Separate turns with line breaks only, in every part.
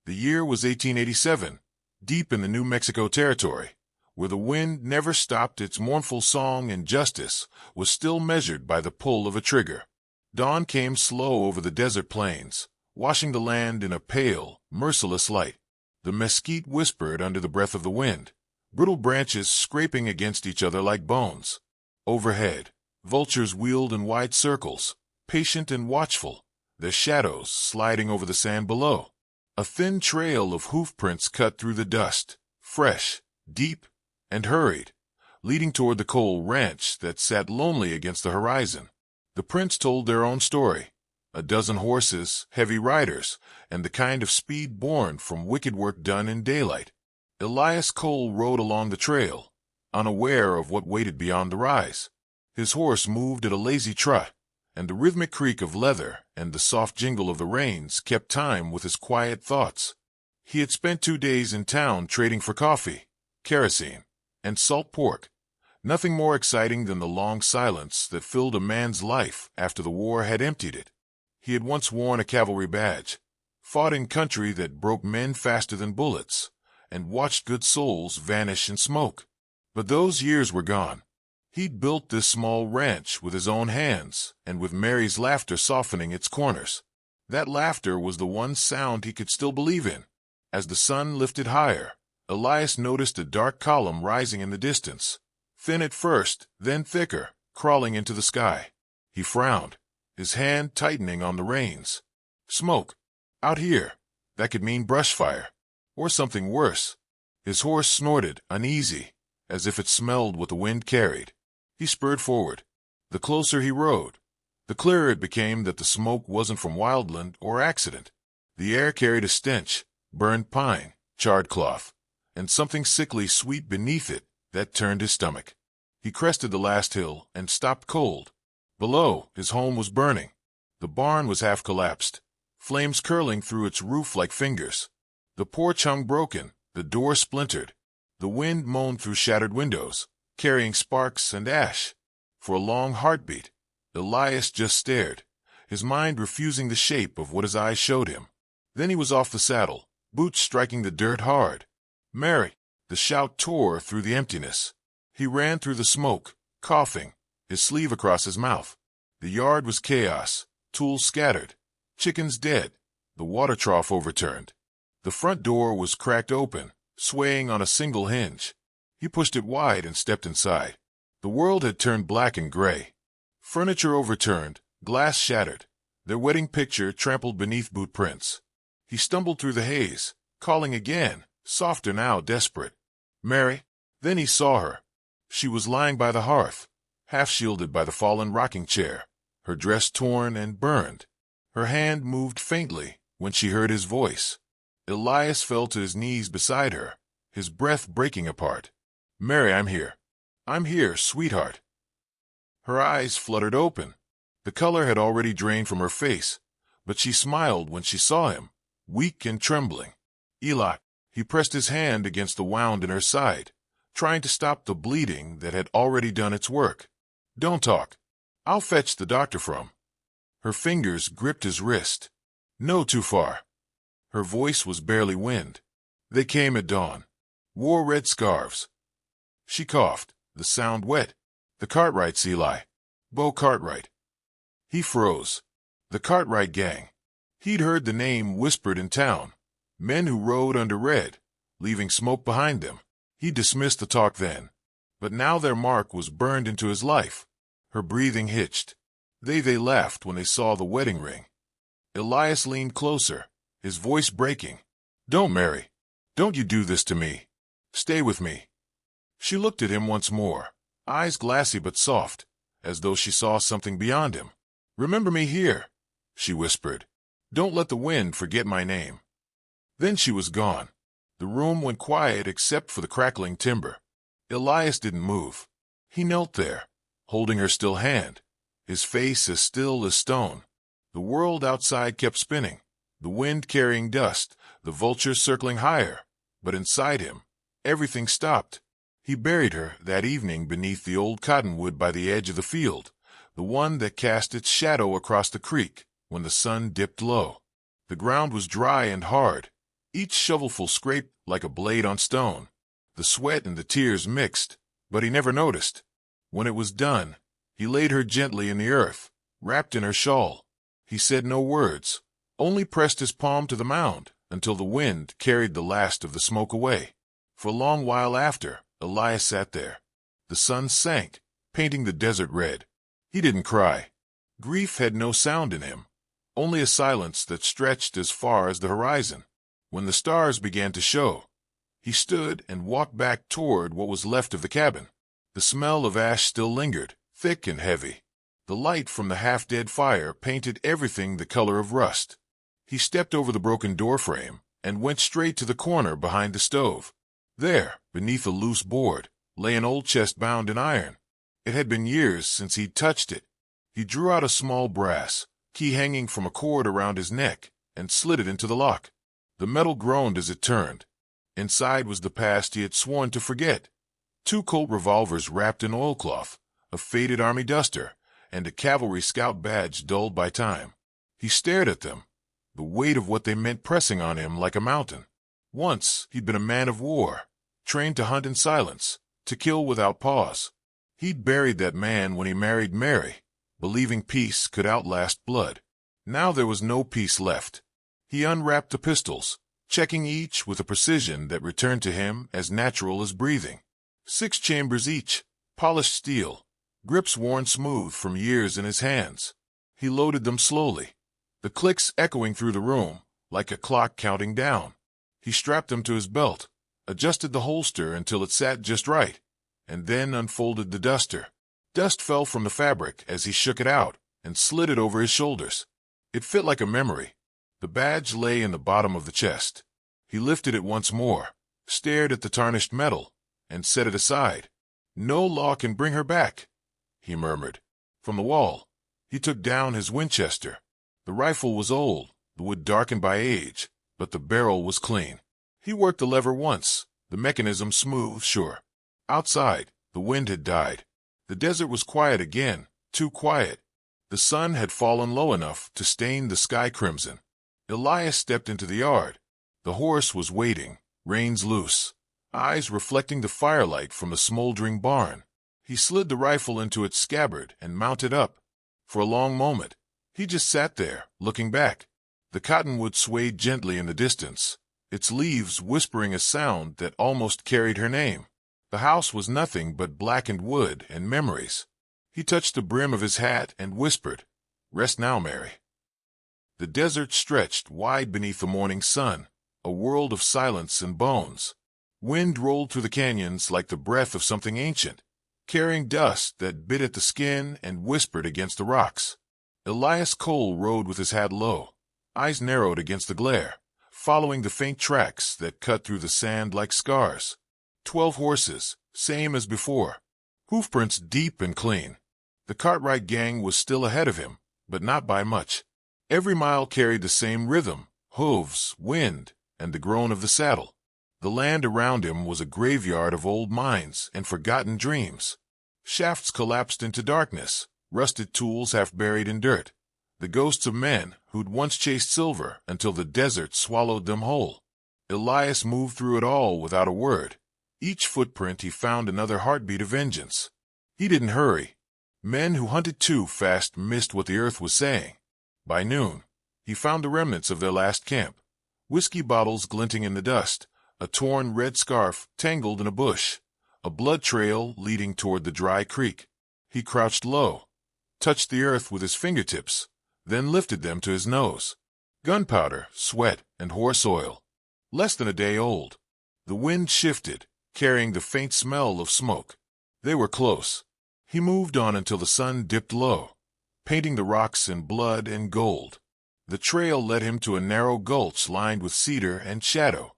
The year was 1887, deep in the New Mexico territory, where the wind never stopped its mournful song and justice was still measured by the pull of a trigger. Dawn came slow over the desert plains, washing the land in a pale, merciless light. The mesquite whispered under the breath of the wind, brittle branches scraping against each other like bones. Overhead, vultures wheeled in wide circles, patient and watchful, their shadows sliding over the sand below. A thin trail of hoofprints cut through the dust, fresh, deep, and hurried, leading toward the coal ranch that sat lonely against the horizon. The prints told their own story. A dozen horses, heavy riders, and the kind of speed born from wicked work done in daylight. Elias Cole rode along the trail, unaware of what waited beyond the rise. His horse moved at a lazy trot, and the rhythmic creak of leather and the soft jingle of the reins kept time with his quiet thoughts. He had spent 2 days in town trading for coffee, kerosene, and salt pork, nothing more exciting than the long silence that filled a man's life after the war had emptied it. He had once worn a cavalry badge, fought in country that broke men faster than bullets, and watched good souls vanish in smoke. But those years were gone. He'd built this small ranch with his own hands, and with Mary's laughter softening its corners. That laughter was the one sound he could still believe in. As the sun lifted higher, Elias noticed a dark column rising in the distance, thin at first, then thicker, crawling into the sky. He frowned, his hand tightening on the reins. Smoke. Out here. That could mean brush fire. Or something worse. His horse snorted, uneasy, as if it smelled what the wind carried. He spurred forward. The closer he rode, the clearer it became that the smoke wasn't from wildland or accident. The air carried a stench, burned pine, charred cloth, and something sickly sweet beneath it that turned his stomach. He crested the last hill and stopped cold. Below, his home was burning. The barn was half collapsed, flames curling through its roof like fingers. The porch hung broken, the door splintered. The wind moaned through shattered windows, carrying sparks and ash. For a long heartbeat, Elias just stared, his mind refusing the shape of what his eyes showed him. Then he was off the saddle, boots striking the dirt hard. Mary! The shout tore through the emptiness. He ran through the smoke, coughing, his sleeve across his mouth. The yard was chaos, tools scattered, chickens dead, the water trough overturned. The front door was cracked open, swaying on a single hinge. He pushed it wide and stepped inside. The world had turned black and gray. Furniture overturned, glass shattered, their wedding picture trampled beneath boot prints. He stumbled through the haze, calling again, softer now, desperate. Mary. Then he saw her. She was lying by the hearth, half shielded by the fallen rocking chair, her dress torn and burned. Her hand moved faintly when she heard his voice. Elias fell to his knees beside her, his breath breaking apart. Mary, I'm here. I'm here, sweetheart. Her eyes fluttered open. The color had already drained from her face, but she smiled when she saw him, weak and trembling. Eli. He pressed his hand against the wound in her side, trying to stop the bleeding that had already done its work. Don't talk. I'll fetch the doctor from. Her fingers gripped his wrist. No, too far. Her voice was barely wind. They came at dawn. Wore red scarves. She coughed, the sound wet. The Cartwrights, Eli. Bo Cartwright. He froze. The Cartwright gang. He'd heard the name whispered in town. Men who rode under red, leaving smoke behind them. He dismissed the talk then. But now their mark was burned into his life. Her breathing hitched. They laughed when they saw the wedding ring. Elias leaned closer, his voice breaking. Don't, Mary. Don't you do this to me. Stay with me. She looked at him once more, eyes glassy but soft, as though she saw something beyond him. Remember me here, she whispered. Don't let the wind forget my name. Then she was gone. The room went quiet except for the crackling timber. Elias didn't move. He knelt there, holding her still hand, his face as still as stone. The world outside kept spinning, the wind carrying dust, the vultures circling higher. But inside him, everything stopped. He buried her that evening beneath the old cottonwood by the edge of the field, the one that cast its shadow across the creek when the sun dipped low. The ground was dry and hard, Each shovelful scraped like a blade on stone. The sweat and the tears mixed, but he never noticed. When it was done, he laid her gently in the earth, wrapped in her shawl. He said no words, only pressed his palm to the mound until the wind carried the last of the smoke away. For a long while after, Elias sat there. The sun sank, painting the desert red. He didn't cry. Grief had no sound in him, only a silence that stretched as far as the horizon. When the stars began to show, he stood and walked back toward what was left of the cabin. The smell of ash still lingered, thick and heavy. The light from the half-dead fire painted everything the color of rust. He stepped over the broken doorframe and went straight to the corner behind the stove. There, beneath a loose board, lay an old chest bound in iron. It had been years since he'd touched it. He drew out a small brass key hanging from a cord around his neck and slid it into the lock. The metal groaned as it turned. Inside was the past he had sworn to forget. 2 Colt revolvers wrapped in oilcloth, a faded army duster, and a cavalry scout badge dulled by time. He stared at them, the weight of what they meant pressing on him like a mountain. Once he'd been a man of war, trained to hunt in silence, to kill without pause. He'd buried that man when he married Mary, believing peace could outlast blood. Now there was no peace left. He unwrapped the pistols, checking each with a precision that returned to him as natural as breathing. 6 chambers each, polished steel, grips worn smooth from years in his hands. He loaded them slowly, the clicks echoing through the room like a clock counting down. He strapped them to his belt, adjusted the holster until it sat just right, and then unfolded the duster. Dust fell from the fabric as he shook it out and slid it over his shoulders. It fit like a memory. The badge lay in the bottom of the chest. He lifted it once more, stared at the tarnished metal, and set it aside. "No law can bring her back," he murmured. From the wall, he took down his Winchester. The rifle was old, the wood darkened by age, but the barrel was clean. He worked the lever once, the mechanism smooth, sure. Outside, the wind had died. The desert was quiet again, too quiet. The sun had fallen low enough to stain the sky crimson. Elias stepped into the yard. The horse was waiting, reins loose, eyes reflecting the firelight from the smoldering barn. He slid the rifle into its scabbard and mounted up. For a long moment, he just sat there, looking back. The cottonwood swayed gently in the distance, its leaves whispering a sound that almost carried her name. The house was nothing but blackened wood and memories. He touched the brim of his hat and whispered, "Rest now, Mary." The desert stretched wide beneath the morning sun, a world of silence and bones. Wind rolled through the canyons like the breath of something ancient, carrying dust that bit at the skin and whispered against the rocks. Elias Cole rode with his hat low, eyes narrowed against the glare, following the faint tracks that cut through the sand like scars. 12 horses, same as before, hoofprints deep and clean. The Cartwright gang was still ahead of him, but not by much. Every mile carried the same rhythm, hooves, wind, and the groan of the saddle. The land around him was a graveyard of old mines and forgotten dreams. Shafts collapsed into darkness, rusted tools half buried in dirt, the ghosts of men who'd once chased silver until the desert swallowed them whole. Elias moved through it all without a word. Each footprint he found another heartbeat of vengeance. He didn't hurry. Men who hunted too fast missed what the earth was saying. By noon, he found the remnants of their last camp, whiskey bottles glinting in the dust, a torn red scarf tangled in a bush, a blood trail leading toward the dry creek. He crouched low, touched the earth with his fingertips, then lifted them to his nose. Gunpowder, sweat, and horse oil. Less than a day old. The wind shifted, carrying the faint smell of smoke. They were close. He moved on until the sun dipped low, painting the rocks in blood and gold. The trail led him to a narrow gulch lined with cedar and shadow.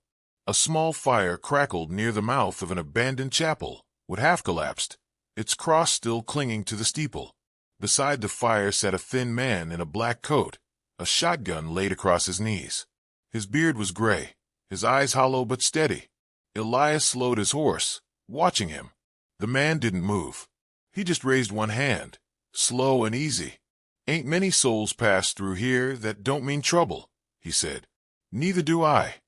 A small fire crackled near the mouth of an abandoned chapel, wood half collapsed, its cross still clinging to the steeple. Beside the fire sat a thin man in a black coat, a shotgun laid across his knees. His beard was gray, his eyes hollow but steady. Elias slowed his horse, watching him. The man didn't move. He just raised one hand, slow and easy. "Ain't many souls pass through here that don't mean trouble," he said. "Neither do I."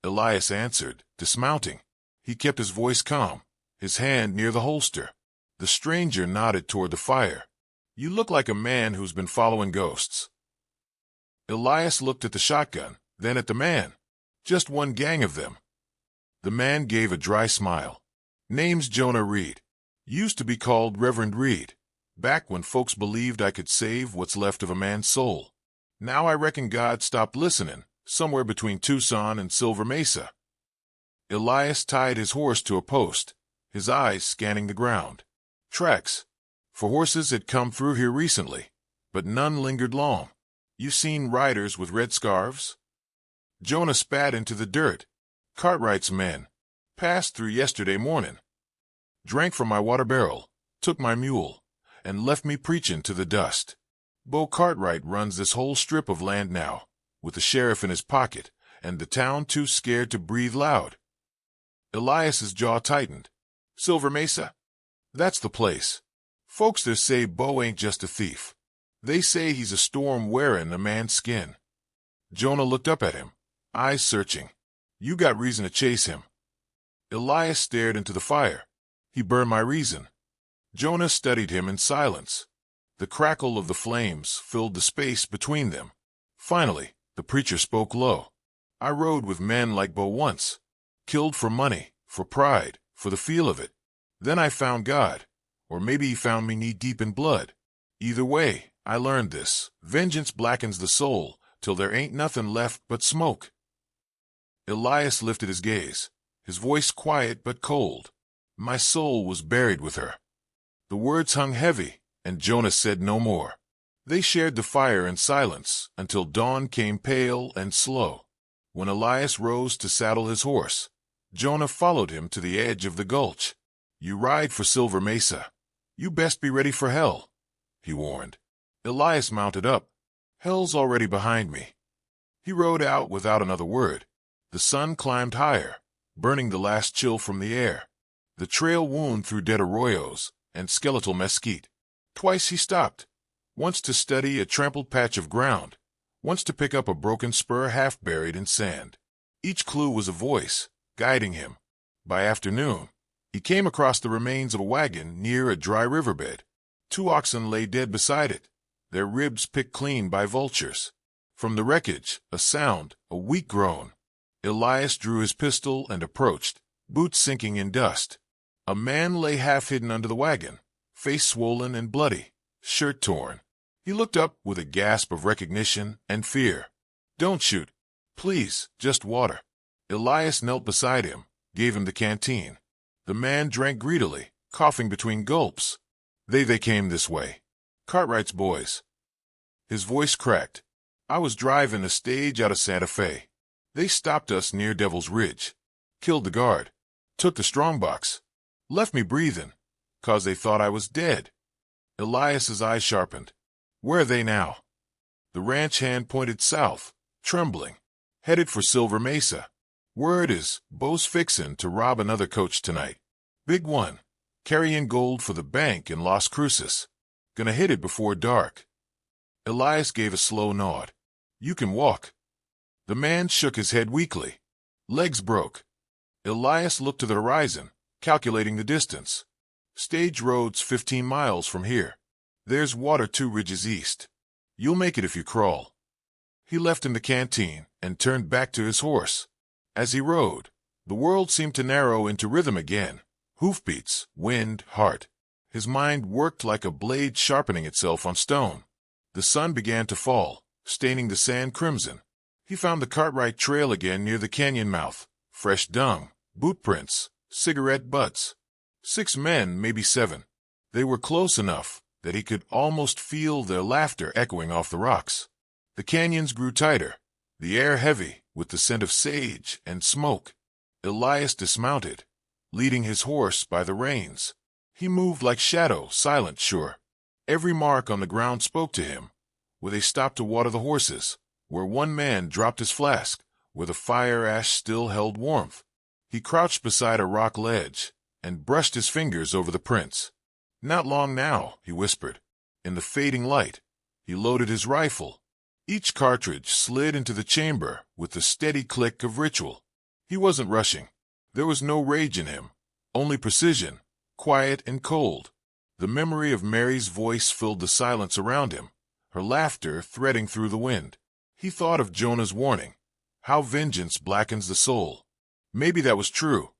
Elias answered, dismounting. He kept his voice calm, his hand near the holster. The stranger nodded toward the fire. You look like a man who's been following ghosts. Elias looked at the shotgun, then at the man. Just one gang of them. The man gave a dry smile. Name's Jonah Reed. Used to be called Reverend Reed, back when folks believed I could save what's left of a man's soul. Now I reckon God stopped listening, somewhere between Tucson and Silver Mesa. Elias tied his horse to a post, his eyes scanning the ground. Tracks. For horses had come through here recently, but none lingered long. You seen riders with red scarves? Jonah spat into the dirt. Cartwright's men. Passed through yesterday morning. Drank from my water barrel, took my mule, and left me preaching to the dust. Bo Cartwright runs this whole strip of land now, with the sheriff in his pocket, and the town too scared to breathe loud. Elias's jaw tightened. Silver Mesa? That's the place. Folks there say Bo ain't just a thief. They say he's a storm wearing a man's skin. Jonah looked up at him, eyes searching. You got reason to chase him. Elias stared into the fire. He burned my reason. Jonah studied him in silence. The crackle of the flames filled the space between them. Finally, the preacher spoke low. I rode with men like Bo once. Killed for money, for pride, for the feel of it. Then I found God. Or maybe he found me knee-deep in blood. Either way, I learned this. Vengeance blackens the soul, till there ain't nothing left but smoke. Elias lifted his gaze, his voice quiet but cold. My soul was buried with her. The words hung heavy, and Jonah said no more. They shared the fire in silence until dawn came pale and slow. When Elias rose to saddle his horse, Jonah followed him to the edge of the gulch. You ride for Silver Mesa. You best be ready for hell, he warned. Elias mounted up. Hell's already behind me. He rode out without another word. The sun climbed higher, burning the last chill from the air. The trail wound through dead arroyos and skeletal mesquite. Twice he stopped, once to study a trampled patch of ground, once to pick up a broken spur half buried in sand. Each clue was a voice, guiding him. By afternoon, he came across the remains of a wagon near a dry riverbed. 2 oxen lay dead beside it, their ribs picked clean by vultures. From the wreckage, a sound, a weak groan. Elias drew his pistol and approached, boots sinking in dust. A man lay half-hidden under the wagon, face swollen and bloody, shirt torn. He looked up with a gasp of recognition and fear. Don't shoot. Please, just water. Elias knelt beside him, gave him the canteen. The man drank greedily, coughing between gulps. They came this way. Cartwright's boys. His voice cracked. I was driving a stage out of Santa Fe. They stopped us near Devil's Ridge. Killed the guard. Took the strongbox. Left me breathing, 'cause they thought I was dead. Elias's eyes sharpened. Where are they now? The ranch hand pointed south, trembling. Headed for Silver Mesa. Word is, Bo's fixin' to rob another coach tonight. Big one. Carrying gold for the bank in Las Cruces. Gonna hit it before dark. Elias gave a slow nod. You can walk. The man shook his head weakly. Legs broke. Elias looked to the horizon, calculating the distance. Stage road's 15 miles from here. There's water 2 ridges east. You'll make it if you crawl. He left him the canteen and turned back to his horse. As he rode, the world seemed to narrow into rhythm again. Hoofbeats, wind, heart. His mind worked like a blade sharpening itself on stone. The sun began to fall, staining the sand crimson. He found the Cartwright trail again near the canyon mouth. Fresh dung, boot prints, cigarette butts. 6 men, maybe 7. They were close enough that he could almost feel their laughter echoing off the rocks. The canyons grew tighter, the air heavy with the scent of sage and smoke. Elias dismounted, leading his horse by the reins. He moved like shadow, silent, sure. Every mark on the ground spoke to him, where they stopped to water the horses, where one man dropped his flask, where the fire ash still held warmth. He crouched beside a rock ledge and brushed his fingers over the prints. Not long now, he whispered. In the fading light, he loaded his rifle. Each cartridge slid into the chamber with the steady click of ritual. He wasn't rushing. There was no rage in him, only precision, quiet and cold. The memory of Mary's voice filled the silence around him, her laughter threading through the wind. He thought of Jonah's warning, how vengeance blackens the soul. Maybe that was true,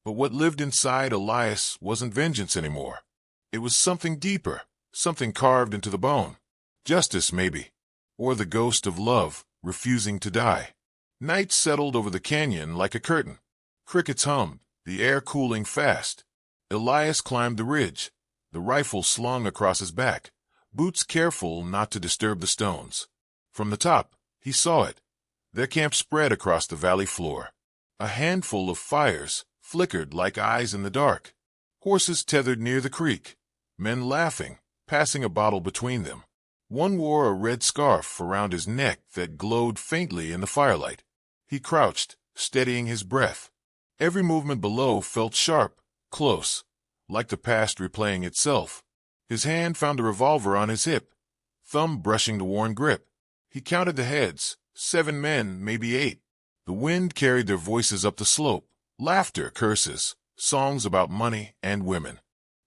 but what lived inside Elias wasn't vengeance anymore. It was something deeper, something carved into the bone. Justice, maybe, or the ghost of love, refusing to die. Night settled over the canyon like a curtain. Crickets hummed, the air cooling fast. Elias climbed the ridge, the rifle slung across his back, boots careful not to disturb the stones. From the top, he saw it. Their camp spread across the valley floor. A handful of fires flickered like eyes in the dark. Horses tethered near the creek, men laughing, passing a bottle between them. One wore a red scarf around his neck that glowed faintly in the firelight. He crouched, steadying his breath. Every movement below felt sharp, close, like the past replaying itself. His hand found a revolver on his hip, thumb brushing the worn grip. He counted the heads, 7 men, maybe 8. The wind carried their voices up the slope, laughter, curses, songs about money and women.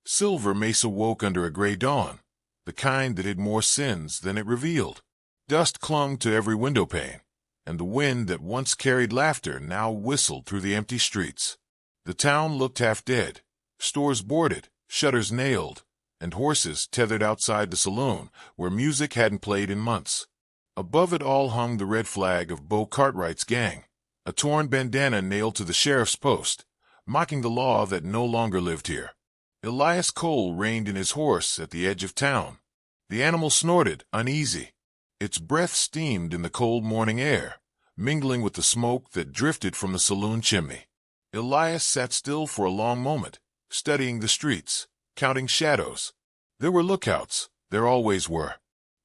Silver Mesa woke under a gray dawn, the kind that hid more sins than it revealed. Dust clung to every window pane, and the wind that once carried laughter now whistled through the empty streets. The town looked half dead, stores boarded, shutters nailed, and horses tethered outside the saloon where music hadn't played in months. Above it all hung the red flag of Bo Cartwright's gang, a torn bandana nailed to the sheriff's post, mocking the law that no longer lived here. Elias Cole reined in his horse at the edge of town. The animal snorted, uneasy. Its breath steamed in the cold morning air, mingling with the smoke that drifted from the saloon chimney. Elias sat still for a long moment, studying the streets, counting shadows. There were lookouts, there always were.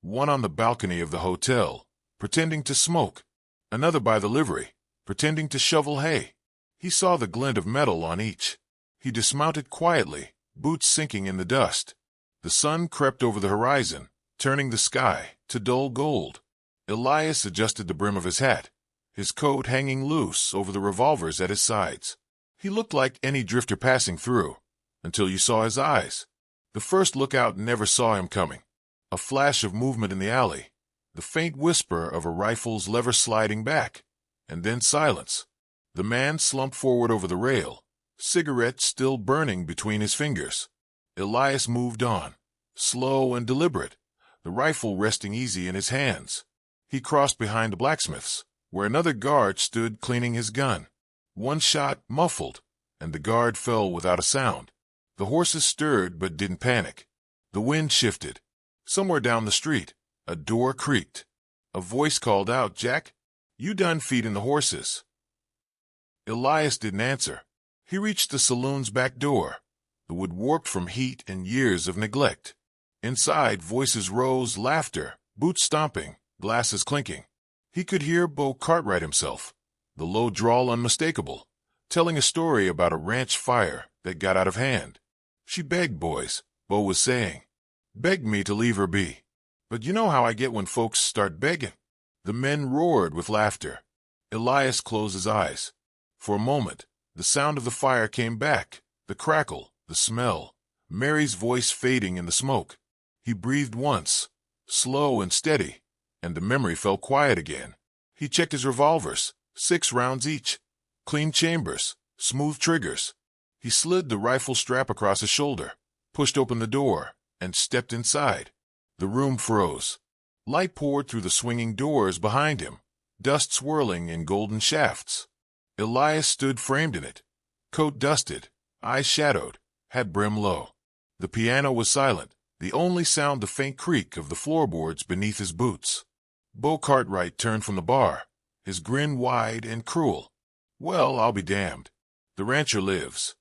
One on the balcony of the hotel, pretending to smoke. Another by the livery, pretending to shovel hay. He saw the glint of metal on each. He dismounted quietly, boots sinking in the dust. The sun crept over the horizon, turning the sky to dull gold. Elias adjusted the brim of his hat, his coat hanging loose over the revolvers at his sides. He looked like any drifter passing through, until you saw his eyes. The first lookout never saw him coming. A flash of movement in the alley, the faint whisper of a rifle's lever sliding back, and then silence. The man slumped forward over the rail, cigarette still burning between his fingers. Elias moved on, slow and deliberate, the rifle resting easy in his hands. He crossed behind the blacksmith's, where another guard stood cleaning his gun. One shot muffled, and the guard fell without a sound. The horses stirred but didn't panic. The wind shifted. Somewhere down the street, a door creaked. A voice called out, "Jack, you done feeding the horses?" Elias didn't answer. He reached the saloon's back door, the wood warped from heat and years of neglect. Inside, voices rose, laughter, boots stomping, glasses clinking. He could hear Bo Cartwright himself, the low drawl unmistakable, telling a story about a ranch fire that got out of hand. "She begged, boys," Bo was saying. "Begged me to leave her be. But you know how I get when folks start begging." The men roared with laughter. Elias closed his eyes. For a moment, the sound of the fire came back, the crackle, the smell, Mary's voice fading in the smoke. He breathed once, slow and steady, and the memory fell quiet again. He checked his revolvers, 6 rounds each, clean chambers, smooth triggers. He slid the rifle strap across his shoulder, pushed open the door, and stepped inside. The room froze. Light poured through the swinging doors behind him, dust swirling in golden shafts. Elias stood framed in it, coat dusted, eyes shadowed, hat brim low. The piano was silent, the only sound the faint creak of the floorboards beneath his boots. Bo Cartwright turned from the bar, his grin wide and cruel. "Well, I'll be damned. The rancher lives."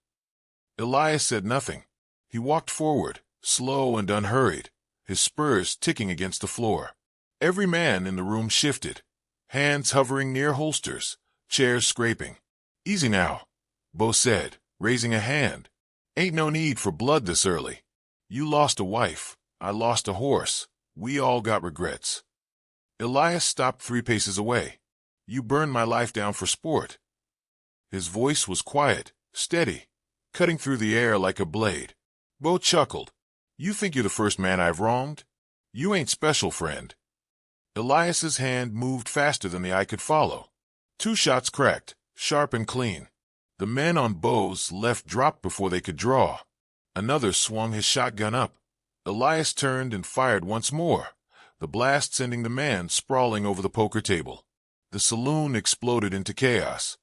Elias said nothing. He walked forward, slow and unhurried, his spurs ticking against the floor. Every man in the room shifted, hands hovering near holsters, chairs scraping. "Easy now," Bo said, raising a hand. "Ain't no need for blood this early. You lost a wife, I lost a horse, we all got regrets." Elias stopped 3 paces away. "You burned my life down for sport." His voice was quiet, steady, cutting through the air like a blade. Bo chuckled. You think you're the first man I've wronged? You ain't special, friend. Elias's hand moved faster than the eye could follow. 2 shots cracked, sharp and clean. The men on Bo's left dropped before they could draw. Another swung his shotgun up. Elias turned and fired once more, the blast sending the man sprawling over the poker table. The saloon exploded into chaos.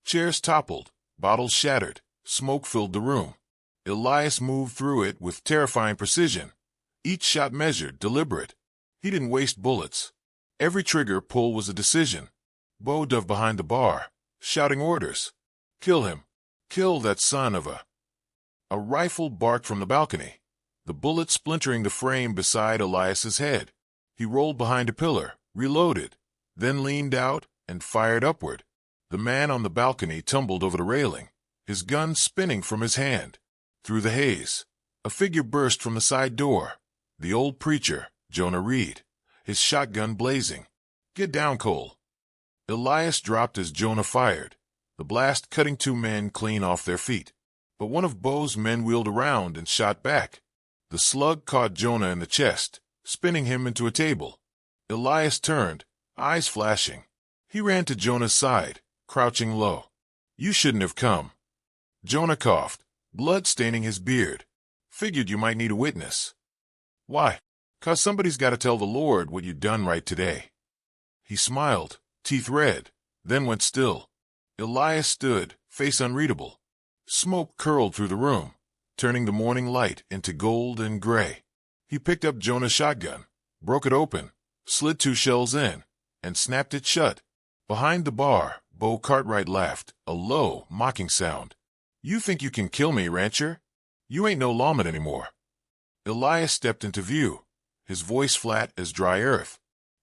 Chairs toppled, bottles shattered, smoke filled the room. Elias moved through it with terrifying precision. Each shot measured, deliberate. He didn't waste bullets. Every trigger pull was a decision. Bo dove behind the bar, shouting orders. Kill him. Kill that son of a... A rifle barked from the balcony, the bullet splintering the frame beside Elias's head. He rolled behind a pillar, reloaded, then leaned out and fired upward. The man on the balcony tumbled over the railing, his gun spinning from his hand. Through the haze, a figure burst from the side door. The old preacher, Jonah Reed, his shotgun blazing. Get down, Cole. Elias dropped as Jonah fired, the blast cutting 2 men clean off their feet. But one of Bo's men wheeled around and shot back. The slug caught Jonah in the chest, spinning him into a table. Elias turned, eyes flashing. He ran to Jonah's side, crouching low. You shouldn't have come. Jonah coughed, blood staining his beard. Figured you might need a witness. Why? 'Cause somebody's got to tell the Lord what you done right today. He smiled, teeth red, then went still. Elias stood, face unreadable. Smoke curled through the room, turning the morning light into gold and gray. He picked up Jonah's shotgun, broke it open, slid 2 shells in, and snapped it shut. Behind the bar, Bo Cartwright laughed, a low, mocking sound. You think you can kill me, rancher? You ain't no lawman anymore. Elias stepped into view, his voice flat as dry earth.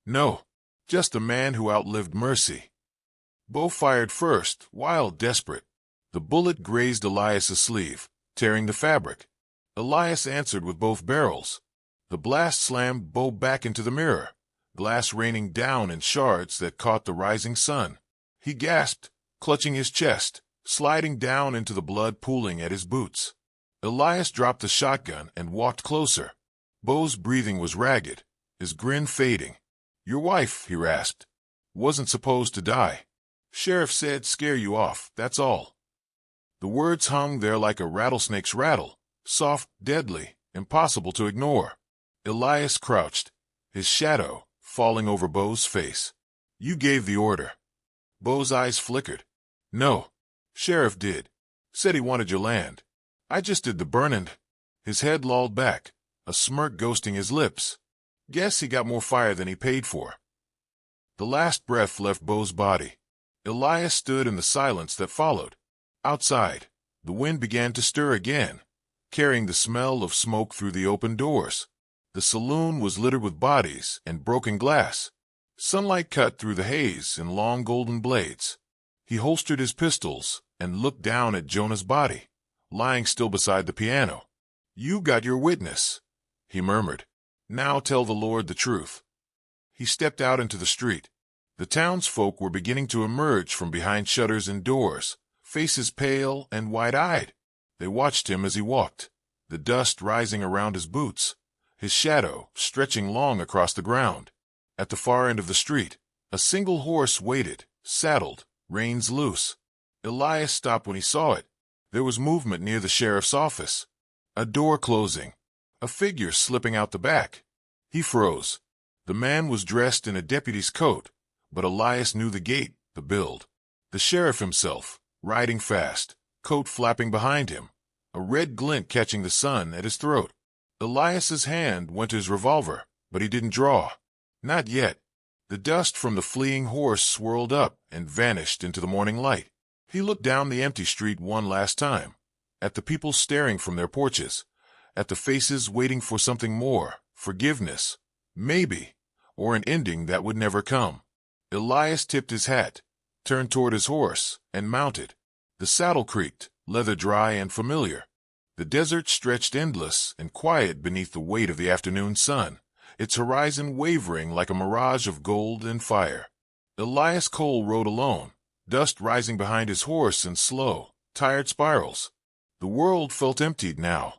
No, just a man who outlived mercy. Bo fired first, wild, desperate. The bullet grazed Elias's sleeve, tearing the fabric. Elias answered with both barrels. The blast slammed Bo back into the mirror, glass raining down in shards that caught the rising sun. He gasped, clutching his chest, sliding down into the blood pooling at his boots. Elias dropped the shotgun and walked closer. Bo's breathing was ragged, his grin fading. Your wife, he rasped, wasn't supposed to die. Sheriff said scare you off, that's all. The words hung there like a rattlesnake's rattle, soft, deadly, impossible to ignore. Elias crouched, his shadow falling over Bo's face. You gave the order. Bo's eyes flickered. No. Sheriff did. Said he wanted your land. I just did the burning. His head lolled back, a smirk ghosting his lips. Guess he got more fire than he paid for. The last breath left Bo's body. Elias stood in the silence that followed. Outside, the wind began to stir again, carrying the smell of smoke through the open doors. The saloon was littered with bodies and broken glass. Sunlight cut through the haze in long golden blades. He holstered his pistols and looked down at Jonah's body, lying still beside the piano. You got your witness, he murmured. Now tell the Lord the truth. He stepped out into the street. The townsfolk were beginning to emerge from behind shutters and doors, faces pale and wide-eyed. They watched him as he walked, the dust rising around his boots, his shadow stretching long across the ground. At the far end of the street, a single horse waited, saddled, reins loose. Elias stopped when he saw it. There was movement near the sheriff's office. A door closing, a figure slipping out the back. He froze. The man was dressed in a deputy's coat, but Elias knew the gait, the build. The sheriff himself, riding fast, coat flapping behind him, a red glint catching the sun at his throat. Elias's hand went to his revolver, but he didn't draw. Not yet. The dust from the fleeing horse swirled up and vanished into the morning light. He looked down the empty street one last time, at the people staring from their porches, at the faces waiting for something more, forgiveness, maybe, or an ending that would never come. Elias tipped his hat, turned toward his horse, and mounted. The saddle creaked, leather dry and familiar. The desert stretched endless and quiet beneath the weight of the afternoon sun, its horizon wavering like a mirage of gold and fire. Elias Cole rode alone, dust rising behind his horse in slow, tired spirals. The world felt emptied now,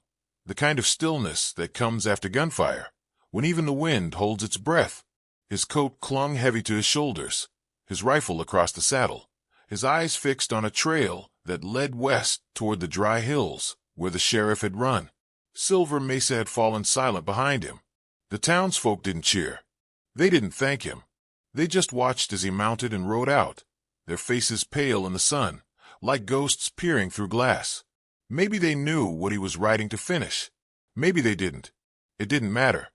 the kind of stillness that comes after gunfire, when even the wind holds its breath. His coat clung heavy to his shoulders, his rifle across the saddle, his eyes fixed on a trail that led west toward the dry hills where the sheriff had run. Silver Mesa had fallen silent behind him. The townsfolk didn't cheer. They didn't thank him. They just watched as he mounted and rode out, their faces pale in the sun, like ghosts peering through glass. Maybe they knew what he was riding to finish. Maybe they didn't. It didn't matter.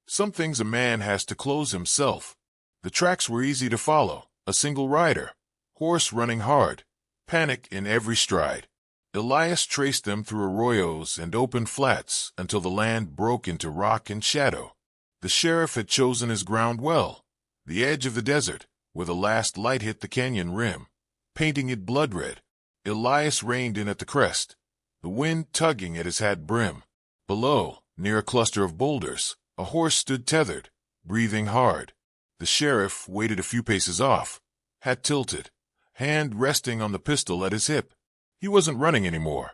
Some things a man has to close himself. The tracks were easy to follow, a single rider, horse running hard, panic in every stride. Elias traced them through arroyos and open flats until the land broke into rock and shadow. The sheriff had chosen his ground well, the edge of the desert, where the last light hit the canyon rim, painting it blood red. Elias reined in at the crest, the wind tugging at his hat brim. Below, near a cluster of boulders, a horse stood tethered, breathing hard. The sheriff waited a few paces off, hat tilted, hand resting on the pistol at his hip. He wasn't running anymore.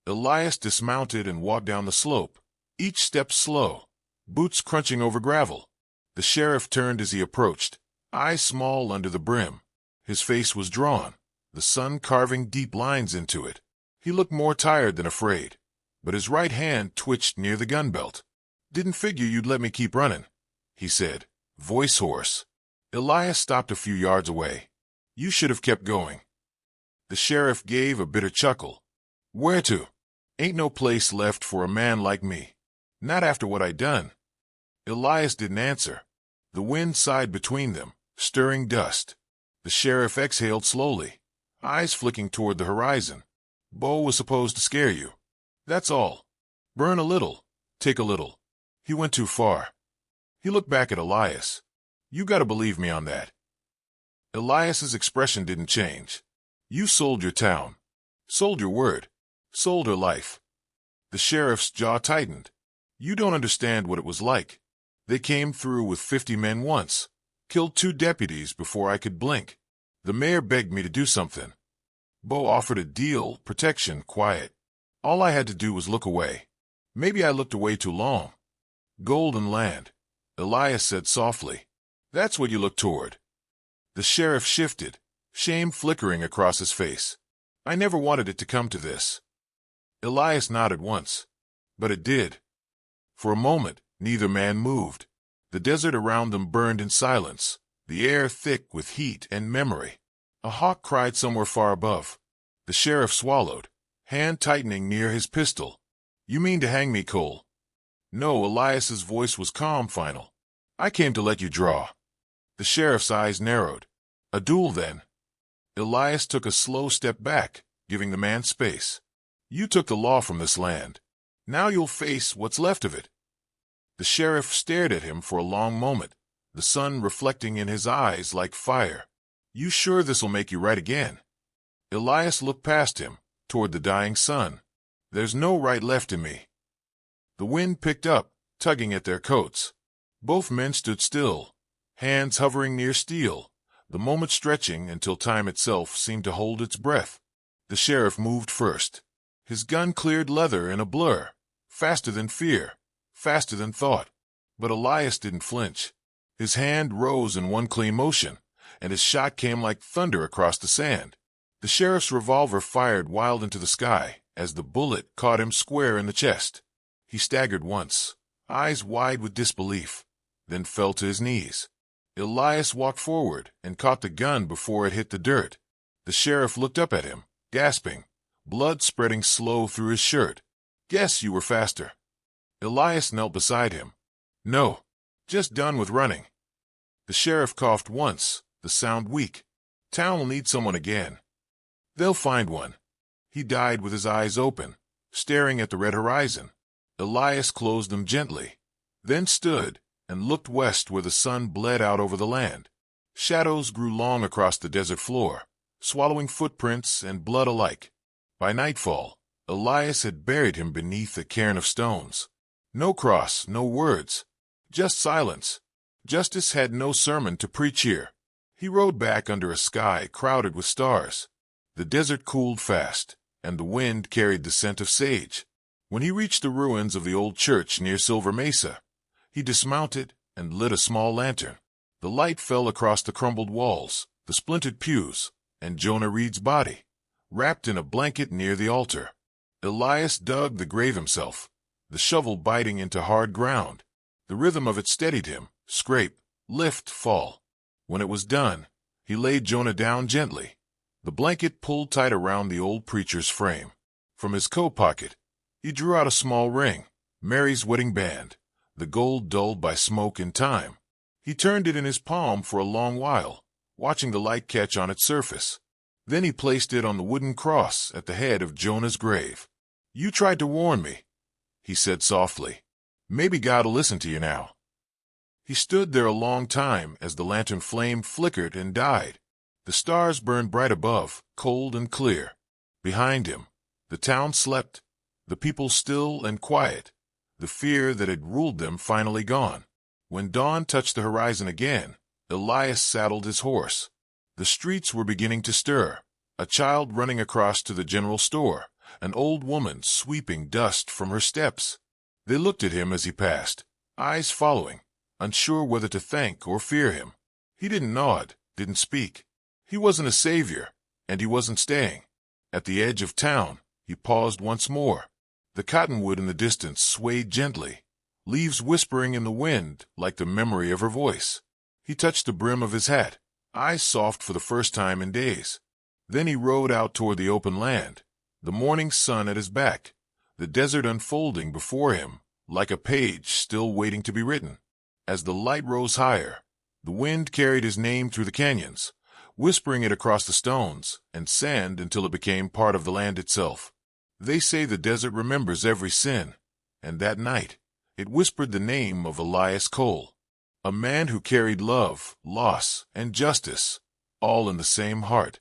Elias dismounted and walked down the slope, each step slow, boots crunching over gravel. The sheriff turned as he approached, eyes small under the brim. His face was drawn, the sun carving deep lines into it. He looked more tired than afraid, but his right hand twitched near the gun belt. "Didn't figure you'd let me keep running," he said, voice hoarse. Elias stopped a few yards away. "You should have kept going." The sheriff gave a bitter chuckle. "Where to? Ain't no place left for a man like me. Not after what I done." Elias didn't answer. The wind sighed between them, stirring dust. The sheriff exhaled slowly, eyes flicking toward the horizon. "Bo was supposed to scare you. That's all. Burn a little, take a little. He went too far." He looked back at Elias. "You gotta believe me on that." Elias's expression didn't change. "You sold your town. Sold your word. Sold her life." The sheriff's jaw tightened. "You don't understand what it was like. They came through with 50 men once, killed 2 deputies before I could blink. The mayor begged me to do something. Bo offered a deal, protection, quiet. All I had to do was look away. Maybe I looked away too long. Golden land," Elias said softly. "That's what you look toward." The sheriff shifted, shame flickering across his face. "I never wanted it to come to this." Elias nodded once, but it did. For a moment, neither man moved. The desert around them burned in silence, the air thick with heat and memory. A hawk cried somewhere far above. The sheriff swallowed, hand tightening near his pistol. "You mean to hang me, Cole?" "No," Elias's voice was calm, final. "I came to let you draw." The sheriff's eyes narrowed. "A duel, then?" Elias took a slow step back, giving the man space. "You took the law from this land. Now you'll face what's left of it." The sheriff stared at him for a long moment, the sun reflecting in his eyes like fire. "You sure this'll make you right again?" Elias looked past him, toward the dying sun. "There's no right left in me." The wind picked up, tugging at their coats. Both men stood still, hands hovering near steel, the moment stretching until time itself seemed to hold its breath. The sheriff moved first. His gun cleared leather in a blur, faster than fear, faster than thought. But Elias didn't flinch. His hand rose in one clean motion, and his shot came like thunder across the sand. The sheriff's revolver fired wild into the sky as the bullet caught him square in the chest. He staggered once, eyes wide with disbelief, then fell to his knees. Elias walked forward and caught the gun before it hit the dirt. The sheriff looked up at him, gasping, blood spreading slow through his shirt. "Guess you were faster." Elias knelt beside him. "No, just done with running." The sheriff coughed once, the sound weak. "Town will need someone again." "They'll find one." He died with his eyes open, staring at the red horizon. Elias closed them gently, then stood and looked west where the sun bled out over the land. Shadows grew long across the desert floor, swallowing footprints and blood alike. By nightfall, Elias had buried him beneath a cairn of stones. No cross, no words, just silence. Justice had no sermon to preach here. He rode back under a sky crowded with stars. The desert cooled fast, and the wind carried the scent of sage. When he reached the ruins of the old church near Silver Mesa, he dismounted and lit a small lantern. The light fell across the crumbled walls, the splintered pews, and Jonah Reed's body, wrapped in a blanket near the altar. Elias dug the grave himself, the shovel biting into hard ground. The rhythm of it steadied him, scrape, lift, fall. When it was done, he laid Jonah down gently, the blanket pulled tight around the old preacher's frame. From his coat pocket, he drew out a small ring, Mary's wedding band, the gold dulled by smoke and time. He turned it in his palm for a long while, watching the light catch on its surface. Then he placed it on the wooden cross at the head of Jonah's grave. "You tried to warn me," he said softly. "Maybe God'll listen to you now." He stood there a long time as the lantern flame flickered and died. The stars burned bright above, cold and clear. Behind him, the town slept, the people still and quiet, the fear that had ruled them finally gone. When dawn touched the horizon again, Elias saddled his horse. The streets were beginning to stir, a child running across to the general store, an old woman sweeping dust from her steps. They looked at him as he passed, eyes following, unsure whether to thank or fear him. He didn't nod, didn't speak. He wasn't a savior, and he wasn't staying. At the edge of town, he paused once more. The cottonwood in the distance swayed gently, leaves whispering in the wind like the memory of her voice. He touched the brim of his hat, eyes soft for the first time in days. Then he rode out toward the open land, the morning sun at his back, the desert unfolding before him like a page still waiting to be written. As the light rose higher, the wind carried his name through the canyons, whispering it across the stones and sand until it became part of the land itself. They say the desert remembers every sin, and that night it whispered the name of Elias Cole, a man who carried love, loss, and justice, all in the same heart.